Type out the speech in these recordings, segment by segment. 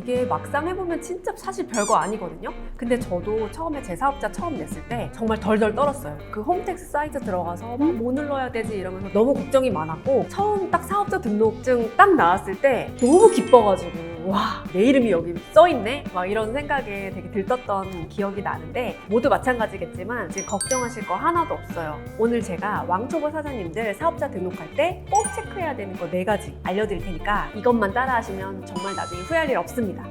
이게 막상 해보면 진짜 사실 별거 아니거든요. 근데 저도 처음에 제 사업자 처음 냈을 때 정말 덜덜 떨었어요. 그 홈택스 사이트 들어가서 막 뭐 눌러야 되지 이러면서 너무 걱정이 많았고, 처음 딱 사업자 등록증 딱 나왔을 때 너무 기뻐가지고 와, 내 이름이 여기 써있네? 막 이런 생각에 되게 들떴던 기억이 나는데, 모두 마찬가지겠지만 지금 걱정하실 거 하나도 없어요. 오늘 제가 왕초보 사장님들 사업자 등록할 때 꼭 체크해야 되는 거 4가지 알려드릴 테니까 이것만 따라 하시면 정말 나중에 후회할 일 없습니다.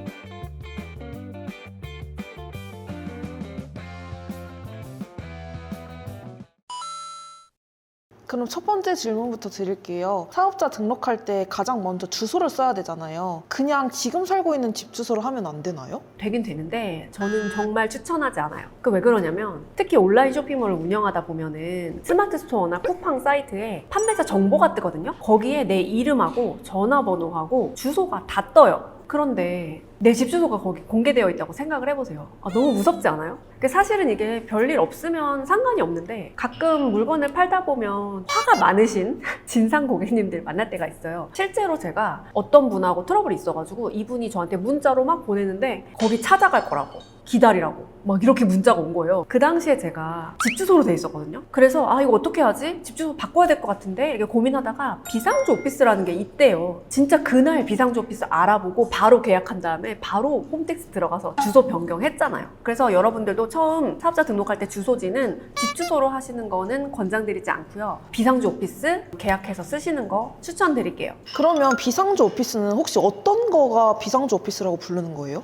그럼 첫 번째 질문부터 드릴게요. 사업자 등록할 때 가장 먼저 주소를 써야 되잖아요. 그냥 지금 살고 있는 집 주소로 하면 안 되나요? 되긴 되는데 저는 정말 추천하지 않아요. 그 왜 그러냐면, 특히 온라인 쇼핑몰을 운영하다 보면은 스마트 스토어나 쿠팡 사이트에 판매자 정보가 뜨거든요. 거기에 내 이름하고 전화번호하고 주소가 다 떠요. 그런데 내 집 주소가 거기 공개되어 있다고 생각을 해보세요. 너무 무섭지 않아요? 사실은 이게 별일 없으면 상관이 없는데, 가끔 물건을 팔다 보면 화가 많으신 진상 고객님들 만날 때가 있어요. 실제로 제가 어떤 분하고 트러블이 있어가지고 이분이 저한테 문자로 막 보내는데 거기 찾아갈 거라고, 기다리라고 막 이렇게 문자가 온 거예요. 그 당시에 제가 집 주소로 돼 있었거든요. 그래서 이거 어떻게 하지? 집 주소 바꿔야 될 것 같은데 이렇게 고민하다가 비상주 오피스라는 게 있대요. 진짜 그날 비상주 오피스 알아보고 바로 계약한 다음에 바로 홈택스 들어가서 주소 변경했잖아요. 그래서 여러분들도 처음 사업자 등록할 때 주소지는 집 주소로 하시는 거는 권장드리지 않고요. 비상주 오피스 계약해서 쓰시는 거 추천드릴게요. 그러면 비상주 오피스는 혹시 어떤 거가 비상주 오피스라고 부르는 거예요?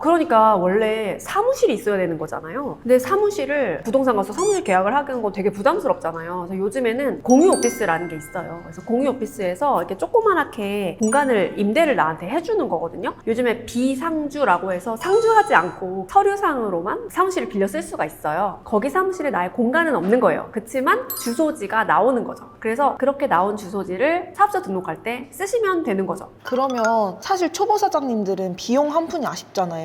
그러니까 원래 사무실이 있어야 되는 거잖아요. 근데 사무실을 부동산 가서 사무실 계약을 하는 거 되게 부담스럽잖아요. 그래서 요즘에는 공유 오피스라는 게 있어요. 그래서 공유 오피스에서 이렇게 조그만하게 공간을 임대를 나한테 해주는 거거든요. 요즘에 비상주라고 해서 상주하지 않고 서류상으로만 사무실을 빌려 쓸 수가 있어요. 거기 사무실에 나의 공간은 없는 거예요. 그치만 주소지가 나오는 거죠. 그래서 그렇게 나온 주소지를 사업자 등록할 때 쓰시면 되는 거죠. 그러면 사실 초보 사장님들은 비용 한 푼이 아쉽잖아요.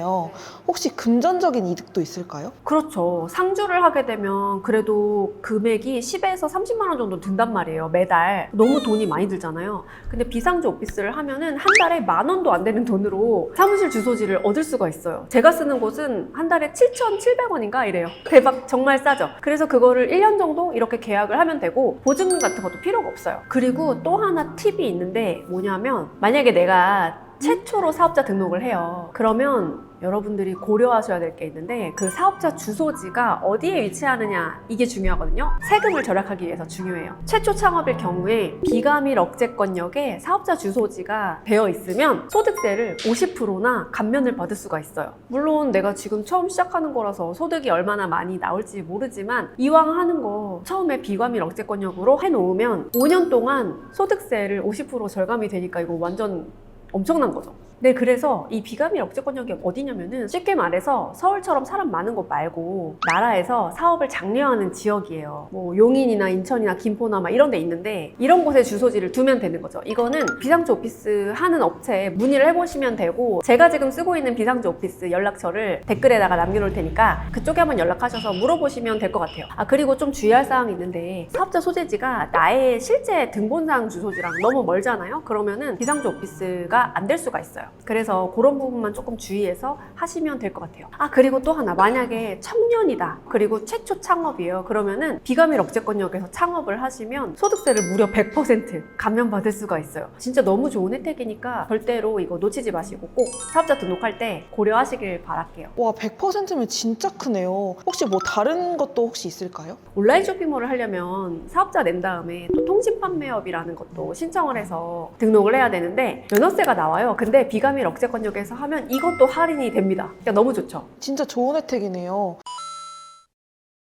혹시 금전적인 이득도 있을까요? 그렇죠. 상주를 하게 되면 그래도 금액이 10에서 30만 원 정도 든단 말이에요. 매달. 너무 돈이 많이 들잖아요. 근데 비상주 오피스를 하면은 한 달에 10,000원도 안 되는 돈으로 사무실 주소지를 얻을 수가 있어요. 제가 쓰는 곳은 한 달에 7,700원인가 이래요. 대박, 정말 싸죠. 그래서 그거를 1년 정도 이렇게 계약을 하면 되고, 보증금 같은 것도 필요가 없어요. 그리고 또 하나 팁이 있는데 뭐냐면, 만약에 내가 최초로 사업자 등록을 해요. 그러면 여러분들이 고려하셔야 될 게 있는데, 그 사업자 주소지가 어디에 위치하느냐, 이게 중요하거든요. 세금을 절약하기 위해서 중요해요. 최초 창업일 경우에 비과밀 억제권역에 사업자 주소지가 되어 있으면 소득세를 50%나 감면을 받을 수가 있어요. 물론 내가 지금 처음 시작하는 거라서 소득이 얼마나 많이 나올지 모르지만, 이왕 하는 거 처음에 비과밀 억제권역으로 해놓으면 5년 동안 소득세를 50% 절감이 되니까 이거 완전 엄청난 거죠. 네, 그래서 이 비과밀 억제권역이 어디냐면은, 쉽게 말해서 서울처럼 사람 많은 곳 말고 나라에서 사업을 장려하는 지역이에요. 뭐 용인이나 인천이나 김포나 막 이런 데 있는데, 이런 곳에 주소지를 두면 되는 거죠. 이거는 비상주 오피스 하는 업체에 문의를 해보시면 되고, 제가 지금 쓰고 있는 비상주 오피스 연락처를 댓글에다가 남겨놓을 테니까 그쪽에 한번 연락하셔서 물어보시면 될 것 같아요. 그리고 좀 주의할 사항이 있는데, 사업자 소재지가 나의 실제 등본상 주소지랑 너무 멀잖아요. 그러면은 비상주 오피스가 안 될 수가 있어요. 그래서 그런 부분만 조금 주의해서 하시면 될 것 같아요. 그리고 또 하나, 만약에 청년이다, 그리고 최초 창업이에요. 그러면은 비과밀 억제권역에서 창업을 하시면 소득세를 무려 100% 감면받을 수가 있어요. 진짜 너무 좋은 혜택이니까 절대로 이거 놓치지 마시고 꼭 사업자 등록할 때 고려하시길 바랄게요. 와, 100%면 진짜 크네요. 혹시 뭐 다른 것도 혹시 있을까요? 온라인 쇼핑몰을 하려면 사업자 낸 다음에 또 통신판매업이라는 것도 신청을 해서 등록을 해야 되는데, 면허세가 나와요. 근데 비과밀 억제권역에서 하면 이것도 할인이 됩니다. 그러니까 너무 좋죠. 진짜 좋은 혜택이네요.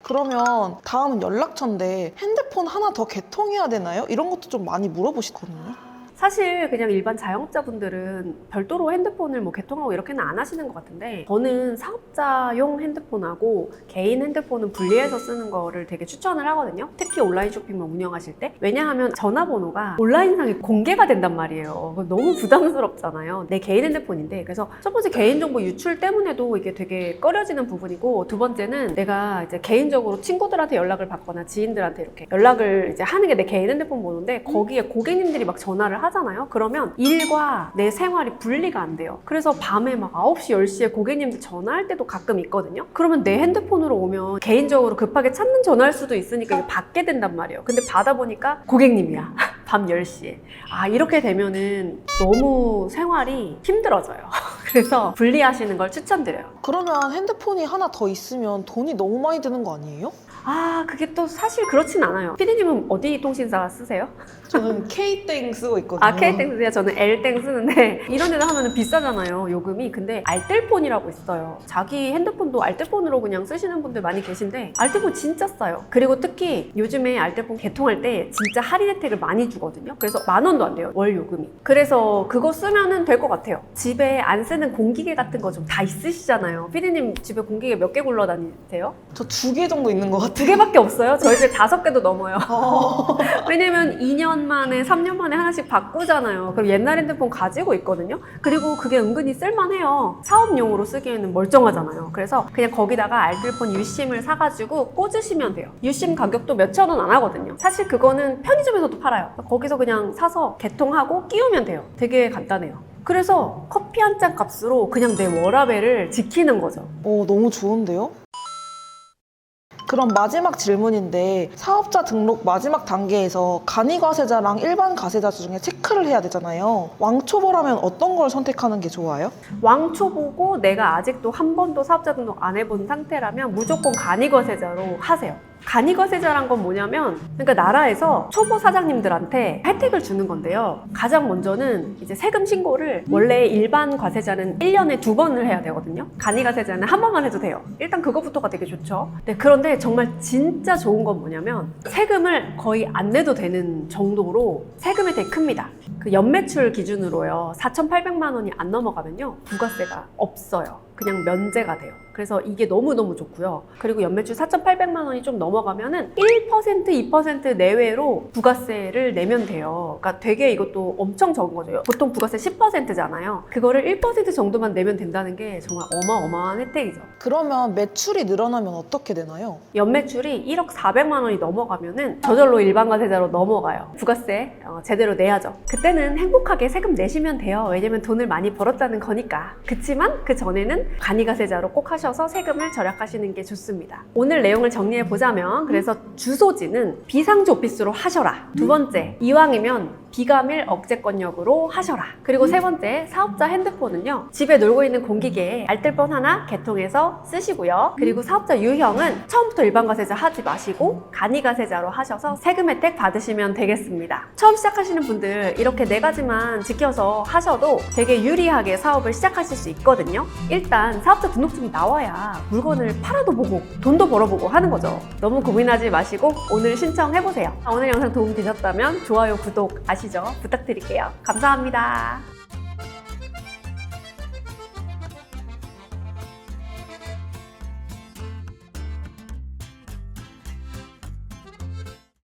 그러면 다음은 연락처인데, 핸드폰 하나 더 개통해야 되나요? 이런 것도 좀 많이 물어보시거든요. 사실 그냥 일반 자영업자분들은 별도로 핸드폰을 뭐 개통하고 이렇게는 안 하시는 것 같은데, 저는 사업자용 핸드폰하고 개인 핸드폰은 분리해서 쓰는 거를 되게 추천을 하거든요. 특히 온라인 쇼핑몰 운영하실 때. 왜냐하면 전화번호가 온라인상에 공개가 된단 말이에요. 너무 부담스럽잖아요. 내 개인 핸드폰인데. 그래서 첫 번째, 개인정보 유출 때문에도 이게 되게 꺼려지는 부분이고, 두 번째는 내가 이제 개인적으로 친구들한테 연락을 받거나 지인들한테 이렇게 연락을 이제 하는 게 내 개인 핸드폰 번호인데, 거기에 고객님들이 막 전화를 하잖아요. 그러면 일과 내 생활이 분리가 안 돼요. 그래서 밤에 막 9시, 10시에 고객님들 전화할 때도 가끔 있거든요. 그러면 내 핸드폰으로 오면 개인적으로 급하게 찾는 전화할 수도 있으니까 이거 받게 된단 말이에요. 근데 받아보니까 고객님이야. 밤 10시에. 아, 이렇게 되면은 너무 생활이 힘들어져요. 그래서 분리하시는 걸 추천드려요. 그러면 핸드폰이 하나 더 있으면 돈이 너무 많이 드는 거 아니에요? 아, 그게 또 사실 그렇진 않아요. 피디님은 어디 통신사 쓰세요? 저는 K땡 쓰고 있거든요. 아, K땡 쓰세요? 저는 L땡 쓰는데 이런 데다 하면 비싸잖아요, 요금이. 근데 알뜰폰이라고 있어요. 자기 핸드폰도 알뜰폰으로 그냥 쓰시는 분들 많이 계신데 알뜰폰 진짜 싸요. 그리고 특히 요즘에 알뜰폰 개통할 때 진짜 할인 혜택을 많이 주거든요. 그래서 10,000원도 안 돼요, 월 요금이. 그래서 그거 쓰면은 될 것 같아요. 집에 안 쓰는 공기계 같은 거 좀 다 있으시잖아요. 피디님 집에 공기계 몇 개 굴러다니세요? 저 2개 정도 있는 것 같아요. 2개밖에 없어요? 저희 집에 5개도 넘어요. 왜냐면 2년 만에 3년 만에 하나씩 바꾸잖아요. 그럼 옛날 핸드폰 가지고 있거든요. 그리고 그게 은근히 쓸만해요. 사업용으로 쓰기에는 멀쩡하잖아요. 그래서 그냥 거기다가 알뜰폰 유심을 사가지고 꽂으시면 돼요. 유심 가격도 몇천 원 안 하거든요. 사실 그거는 편의점에서도 팔아요. 거기서 그냥 사서 개통하고 끼우면 돼요. 되게 간단해요. 그래서 커피 한 잔 값으로 그냥 내 워라밸을 지키는 거죠. 너무 좋은데요? 그럼 마지막 질문인데 사업자 등록 마지막 단계에서 간이과세자랑 일반 과세자 중에 체크를 해야 되잖아요. 왕초보라면 어떤 걸 선택하는 게 좋아요? 왕초보고 내가 아직도 한 번도 사업자 등록 안 해본 상태라면 무조건 간이과세자로 하세요. 간이과세자란 건 뭐냐면, 그러니까 나라에서 초보 사장님들한테 혜택을 주는 건데요. 가장 먼저는 이제 세금 신고를 원래 일반 과세자는 1년에 2번을 해야 되거든요. 간이과세자는 한 번만 해도 돼요. 일단 그거부터가 되게 좋죠. 네, 그런데 정말 진짜 좋은 건 뭐냐면 세금을 거의 안 내도 되는 정도로 세금이 되게 큽니다. 그 연매출 기준으로요. 4,800만 원이 안 넘어가면요. 부가세가 없어요. 그냥 면제가 돼요. 그래서 이게 너무너무 좋고요. 그리고 연매출 4,800만 원이 좀 넘어가면은 1%, 2% 내외로 부가세를 내면 돼요. 그러니까 되게 이것도 엄청 적은 거죠. 보통 부가세 10%잖아요. 그거를 1% 정도만 내면 된다는 게 정말 어마어마한 혜택이죠. 그러면 매출이 늘어나면 어떻게 되나요? 연매출이 1억 400만 원이 넘어가면은 저절로 일반과세자로 넘어가요. 부가세 제대로 내야죠. 그때는 행복하게 세금 내시면 돼요. 왜냐면 돈을 많이 벌었다는 거니까. 그치만 그 전에는 간이과세자로 꼭 하셔서 세금을 절약하시는 게 좋습니다. 오늘 내용을 정리해 보자면, 그래서 주소지는 비상주 오피스로 하셔라. 두 번째, 이왕이면 비과밀 억제권역으로 하셔라. 그리고 세 번째, 사업자 핸드폰은요, 집에 놀고 있는 공기계에 알뜰폰 하나 개통해서 쓰시고요. 그리고 사업자 유형은 처음부터 일반과세자 하지 마시고 간이과세자로 하셔서 세금 혜택 받으시면 되겠습니다. 처음 시작하시는 분들 이렇게 4가지만 지켜서 하셔도 되게 유리하게 사업을 시작하실 수 있거든요. 일단 사업자 등록증이 나와야 물건을 팔아도 보고 돈도 벌어보고 하는 거죠. 너무 고민하지 마시고 오늘 신청해보세요. 오늘 영상 도움 되셨다면 좋아요, 구독 아시죠? 부탁드릴게요. 감사합니다.